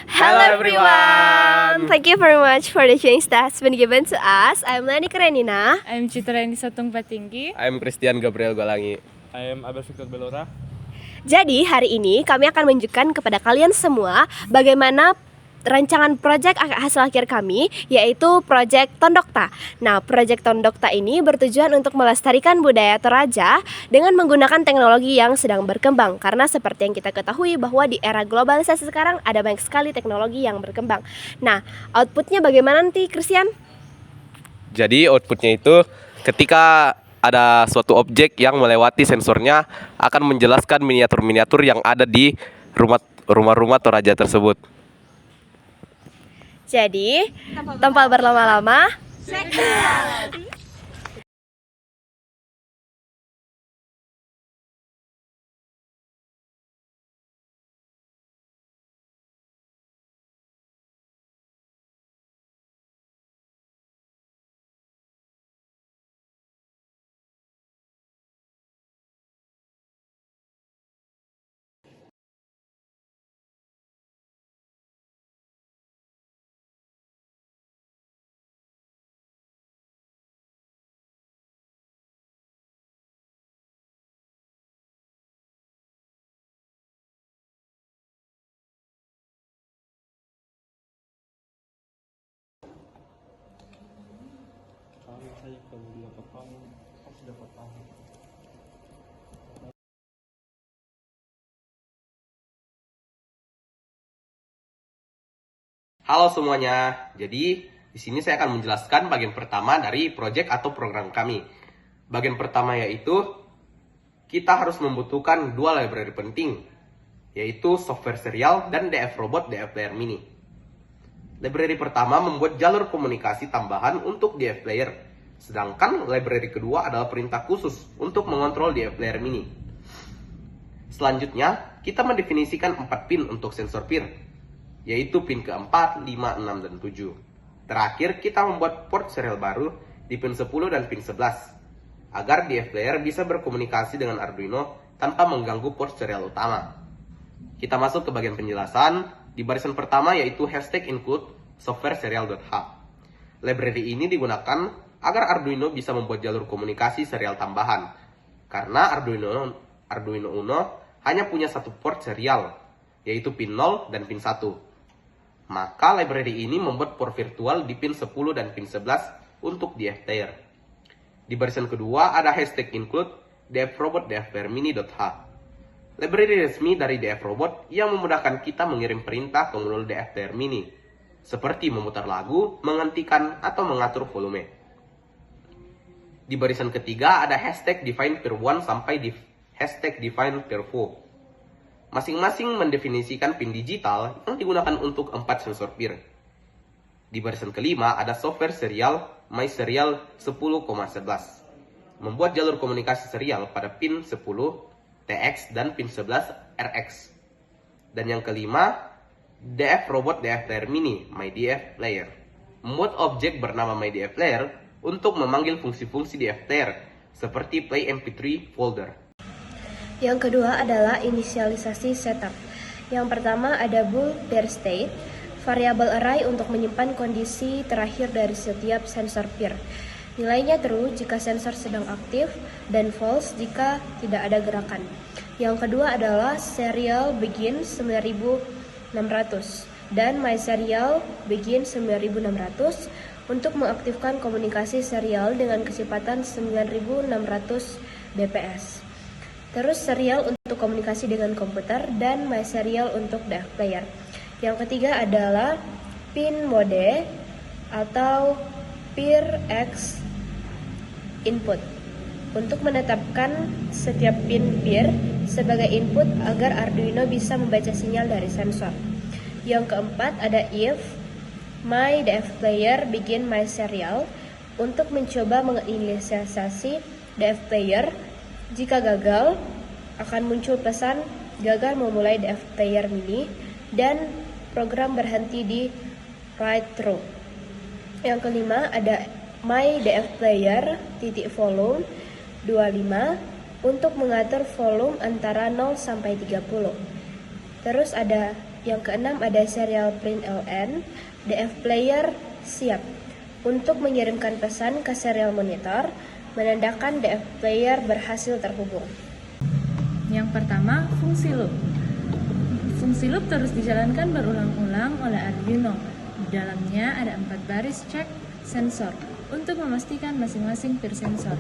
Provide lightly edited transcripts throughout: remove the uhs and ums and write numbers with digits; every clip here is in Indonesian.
Hello everyone! Thank you very much for the chance that's been given to us. I'm Lani Karenina. I'm Citra Indi Satung Patinggi. I'm Christian Gabriel Golangi. I am Abel Victor Belora. Jadi hari ini kami akan menunjukkan kepada kalian semua bagaimana rancangan proyek hasil akhir kami, yaitu proyek Tondokta. Nah, proyek Tondokta ini bertujuan untuk melestarikan budaya Toraja dengan menggunakan teknologi yang sedang berkembang. Karena seperti yang kita ketahui bahwa di era globalisasi sekarang ada banyak sekali teknologi yang berkembang. Nah, outputnya bagaimana nanti, Christian? Jadi outputnya itu ketika ada suatu objek yang melewati sensornya akan menjelaskan miniatur-miniatur yang ada di rumah-rumah Toraja tersebut. Jadi, tanpa berlama-lama, Halo semuanya. Jadi di sini saya akan menjelaskan bagian pertama dari proyek atau program kami. Bagian pertama yaitu kita harus membutuhkan dua library penting, yaitu software serial dan DF Robot DF Player Mini. Library pertama membuat jalur komunikasi tambahan untuk DF Player, sedangkan library kedua adalah perintah khusus untuk mengontrol DF Player Mini. Selanjutnya, kita mendefinisikan 4 pin untuk sensor peer, yaitu pin ke-4, 5, 6, dan 7. Terakhir, kita membuat port serial baru di pin 10 dan pin 11, agar DF Player bisa berkomunikasi dengan Arduino tanpa mengganggu port serial utama. Kita masuk ke bagian penjelasan, di barisan pertama yaitu hashtag include software serial.h. Library ini digunakan agar Arduino bisa membuat jalur komunikasi serial tambahan, karena Arduino Uno hanya punya satu port serial, yaitu pin 0 dan pin 1. Maka library ini membuat port virtual di pin 10 dan pin 11 untuk DF Player. Di barisan kedua ada hashtag include dfrobot dfplayer-mini.h. Library resmi dari DF Robot yang memudahkan kita mengirim perintah ke modul DF Player Mini, seperti memutar lagu, menghentikan, atau mengatur volume. Di barisan ketiga ada hashtag define peer 1 sampai hashtag define peer 4. Masing-masing mendefinisikan pin digital yang digunakan untuk 4 sensor peer. Di barisan kelima ada software serial MySerial 10,11. Membuat jalur komunikasi serial pada pin 10, TX, dan pin 11, RX. Dan yang kelima, DF Robot DF Player Mini MyDF Player. Membuat objek bernama MyDF Player untuk memanggil fungsi-fungsi DF Player seperti Play MP3 folder. yang kedua adalah inisialisasi setup. Yang pertama ada bool peer state, variabel array untuk menyimpan kondisi terakhir dari setiap sensor peer. Nilainya true jika sensor sedang aktif dan false jika tidak ada gerakan. Yang kedua adalah serial begin 9600 dan MySerial begin 9600 untuk mengaktifkan komunikasi serial dengan kecepatan 9600 bps. Terus serial untuk komunikasi dengan komputer dan MySerial untuk DF Player. Yang ketiga adalah pin mode atau peer X input untuk menetapkan setiap pin peer sebagai input agar Arduino bisa membaca sinyal dari sensor. Yang keempat ada if myDFPlayer begin MySerial untuk mencoba menginisialisasi DF Player. Jika gagal, akan muncul pesan gagal memulai DF Player Mini dan program berhenti di write through. Yang kelima ada myDFPlayer volume 25 untuk mengatur volume antara 0 sampai 30. Terus ada Yang keenam ada serial print LN. DF player siap untuk mengirimkan pesan ke serial monitor, menandakan DF player berhasil terhubung. Yang pertama, fungsi loop. Fungsi loop terus dijalankan berulang-ulang oleh Arduino. Di dalamnya ada 4 baris cek sensor untuk memastikan masing-masing peer sensor.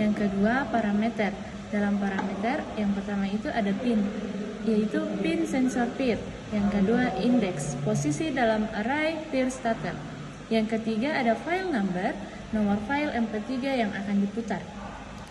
Yang kedua, parameter. Dalam parameter, yang pertama itu ada pin, yaitu pin sensor peer. Yang kedua, index, posisi dalam array peer starter. Yang ketiga ada file number, nomor file MP3 yang akan diputar.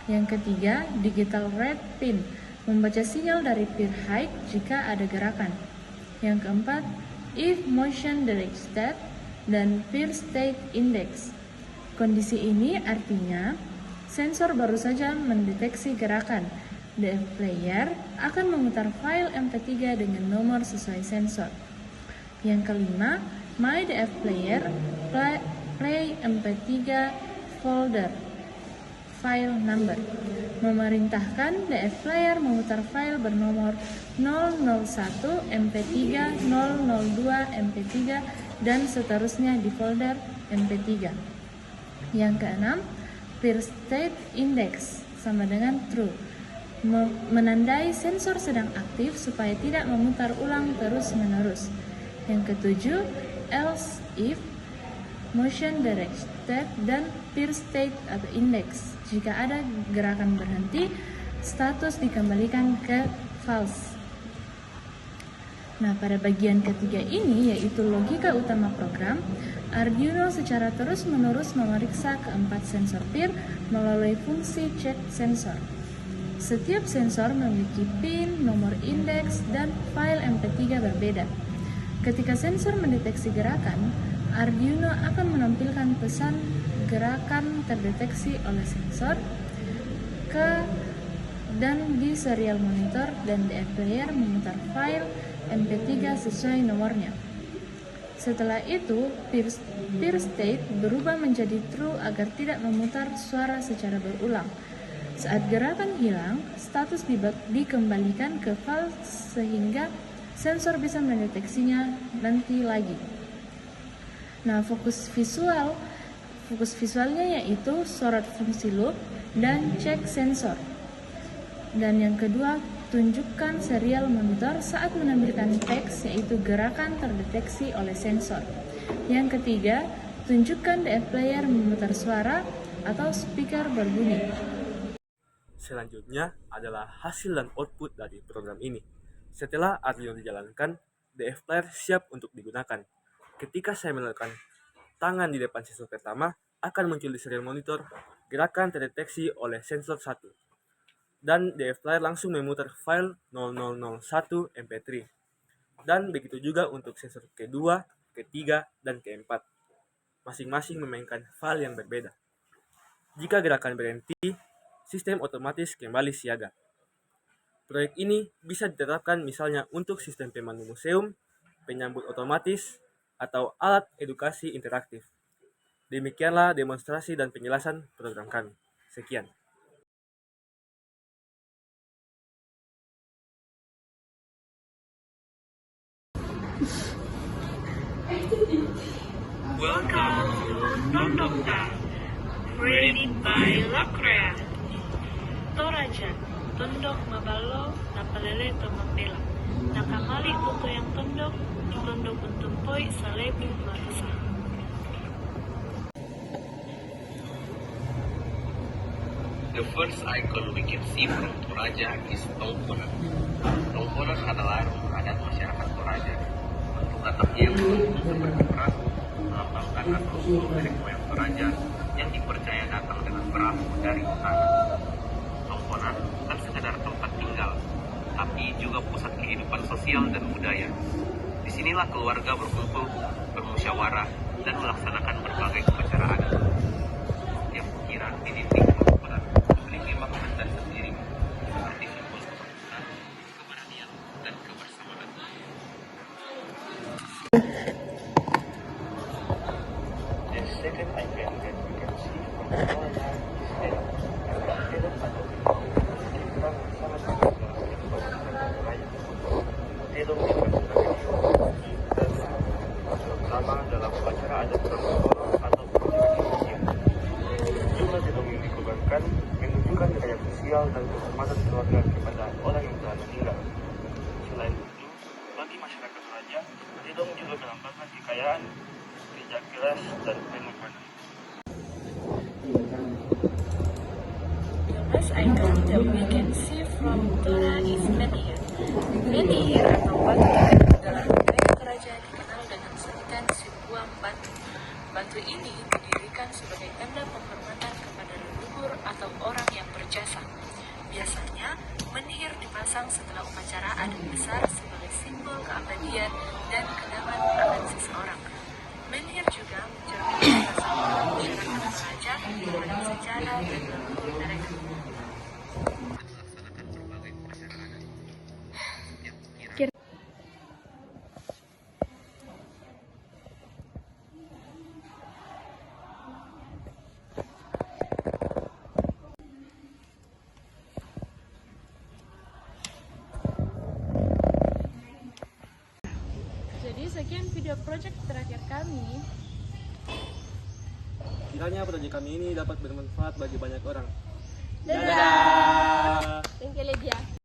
Yang ketiga, digital read pin, membaca sinyal dari peer height jika ada gerakan. Yang keempat, if motion direct state dan peer state index. Kondisi ini artinya sensor baru saja mendeteksi gerakan. DF player akan memutar file MP3 dengan nomor sesuai sensor. Yang kelima, my DF player play MP3 folder file number, memerintahkan DF player memutar file bernomor 001 MP3, 002 MP3 dan seterusnya di folder MP3. Yang keenam, peer state index sama dengan true, menandai sensor sedang aktif supaya tidak memutar ulang terus-menerus. Yang ketujuh, else if, motion direct state, dan peer state atau index. Jika ada gerakan berhenti, status dikembalikan ke false. Nah, pada bagian ketiga ini, yaitu logika utama program, Arduino secara terus-menerus memeriksa keempat sensor peer melalui fungsi check sensor. Setiap sensor memiliki pin, nomor indeks, dan file MP3 berbeda. Ketika sensor mendeteksi gerakan, Arduino akan menampilkan pesan gerakan terdeteksi oleh sensor dan di serial monitor, dan DF player memutar file MP3 sesuai nomornya. Setelah itu, peer state berubah menjadi true agar tidak memutar suara secara berulang. Saat gerakan hilang, status dikembalikan ke false sehingga sensor bisa mendeteksinya nanti lagi. Nah, fokus visualnya yaitu sorot fungsi loop dan cek sensor. Dan yang kedua, tunjukkan serial monitor saat menampilkan teks yaitu gerakan terdeteksi oleh sensor. Yang ketiga, tunjukkan DF player memutar suara atau speaker berbunyi. Selanjutnya adalah hasil dan output dari program ini. Setelah Arduino dijalankan, DF player siap untuk digunakan. Ketika saya meletakkan tangan di depan sensor pertama, akan muncul di serial monitor gerakan terdeteksi oleh sensor 1. Dan DF player langsung memutar file 0001 MP3. Dan begitu juga untuk sensor kedua, ketiga, dan keempat. Masing-masing memainkan file yang berbeda. Jika gerakan berhenti, sistem otomatis kembali siaga. Proyek ini bisa diterapkan misalnya untuk sistem pemandu museum, penyambut otomatis, atau alat edukasi interaktif. Demikianlah demonstrasi dan penjelasan program kami. Sekian. Welcome to Nondokta, created by Lacrea. Toraja, tondok mabalo, napalele tomapela. Nakamali uto yang tondok untumpoy sa lebu marusa. The first icon we can see from Toraja is tongkonan. Tongkonan adalah rumah adat masyarakat Toraja. Bentuk atapnya yang seperti perahu melambangkan asal-usul dari moyang Toraja yang dipercaya datang dengan perahu dari utara. Tongkonan bukan sekedar tempat tinggal, tapi juga pusat kehidupan sosial dan budaya. Disinilah keluarga berkumpul, bermusyawarah, dan melaksanakan berbagai upacara adat. Setiap ukiran di dinding tongkonan memiliki makna tersendiri, seperti simbol kebangsaan, keberanian, dan kebersamaan. The second icon that we can see from the Toraja is Hedop. Hedop adalah salah satu Hedop dikenal sebagai saja, Lidong juga melambangkan kekayaan, kerja keras, dan pengorbanan. The last icon that we can see from Tora is menhir. Menhir atau batu dalam budaya kerajaan dikenal dengan sebutan sebuah batu. Batu ini didirikan sebagai tanda penghormatan kepada leluhur atau orang yang berjasa. Biasanya, menhir dipasang setelah upacara adat besar sebagai simbol keabadian dan kenangan akan seseorang. Menhir juga mencerminkan rasa hormat masyarakat Toraja terhadap sejarah dan leluhur mereka. Jadi sekian video project terakhir kami. Kiranya proyek kami ini dapat bermanfaat bagi banyak orang. Dadah. Thank you, Lydia.